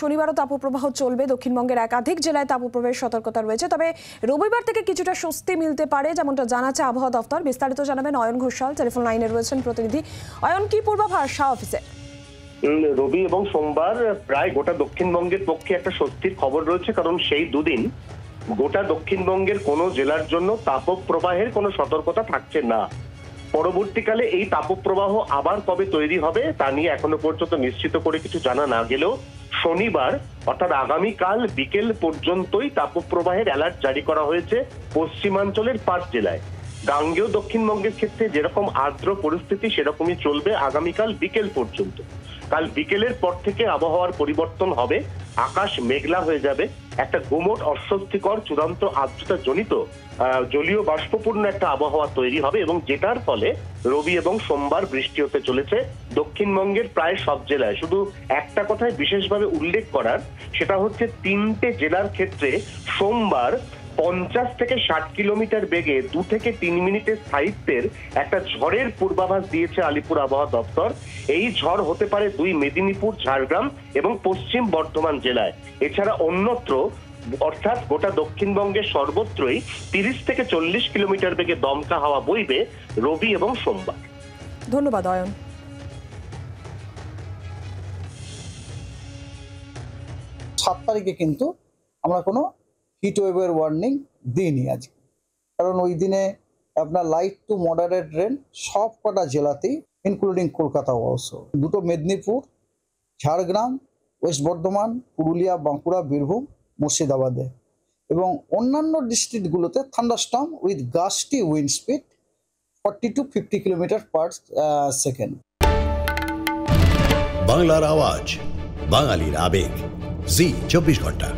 শনিবারও তাপপ্রবাহ চলবে। দক্ষিণবঙ্গের একাধিক জেলায় তাপপ্রবাহের সতর্কতা রয়েছে, তবে রবিবার থেকে কিছুটা স্বস্তি মিলতে পারে, যেমনটা জানাচ্ছে আবহাওয়া দফতর। বিস্তারিত জানাবেন অয়ন ঘোষাল, টেলিফোন লাইনে রয়েছেন প্রতিনিধি। অয়ন, কি পূর্বাভাস শাহ অফিসে? রবি এবং সোমবার প্রায় গোটা দক্ষিণবঙ্গের পক্ষে একটা স্বস্তির খবর রয়েছে, কারণ সেই দুদিন গোটা দক্ষিণবঙ্গের কোনো জেলার জন্য তাপপ্রবাহের কোনো সতর্কতা থাকছে না। পরবর্তীকালে এই তাপপ্রবাহ আবার কবে তৈরি হবে তা নিয়ে এখনো পর্যন্ত নিশ্চিত করে কিছু জানা না গেলেও শনিবার অর্থাৎ আগামীকাল বিকেল পর্যন্তই তাপপ্রবাহের অ্যালার্ট জারি করা হয়েছে পশ্চিমাঞ্চলের 5 জেলায়। গাঙ্গেয় দক্ষিণবঙ্গের ক্ষেত্রে যেরকম আর্দ্র পরিস্থিতি সেরকমই চলবে আগামীকাল বিকেল পর্যন্ত। কাল বিকেলের পর থেকে আবহাওয়ার পরিবর্তন হবে, আকাশ মেঘলা হয়ে যাবে, একটা গুমোট অস্বস্তিকর চূড়ান্ত আর্দ্রতা জনিত জলীয় বাষ্পপূর্ণ একটা আবহাওয়া তৈরি হবে, এবং যেটার ফলে রবি এবং সোমবার বৃষ্টি হতে চলেছে দক্ষিণবঙ্গের প্রায় সব জেলায়। শুধু একটা কথায় বিশেষভাবে উল্লেখ করার, সেটা হচ্ছে 3টে জেলার ক্ষেত্রে সোমবার 50 থেকে 60 কিলোমিটার বেগে 2 থেকে 3 মিনিটের স্থায়িত্বের একটা ঝড়ের পূর্বাভাস দিয়েছে আলিপুর আবহাওয়া দপ্তর। এই ঝড় হতে পারে 2 মেদিনীপুর, ঝাড়গ্রাম এবং পশ্চিম বর্ধমান জেলায়। এছাড়া অন্যত্র অর্থাৎ গোটা দক্ষিণবঙ্গের সর্বত্রই 30 থেকে 40 কিলোমিটার বেগে দমকা হাওয়া বইবে রবি এবং সোমবার। ধন্যবাদ অয়ন। 7 তারিখে কিন্তু আমরা কোনো হিট ওয়েভের ওয়ার্নিং দিইনি আজকে, কারণ ওই দিনে আপনার লাইট টু মডারেট রেন সব কটা জেলাতেই, ইনক্লুডিং কলকাতা অবশ্য, 2টো মেদিনীপুর, ঝাড়গ্রাম, ওয়েস্ট বর্ধমান, পুরুলিয়া, বাঁকুড়া, বীরভূম, মুর্শিদাবাদে এবং অন্যান্য ডিস্ট্রিক্টগুলোতে thunderstorm with gusty wind speed 40 to 50 kilometre per second. বাংলার আওয়াজ, বাঙালির আবেগ, জি 24 ঘন্টা।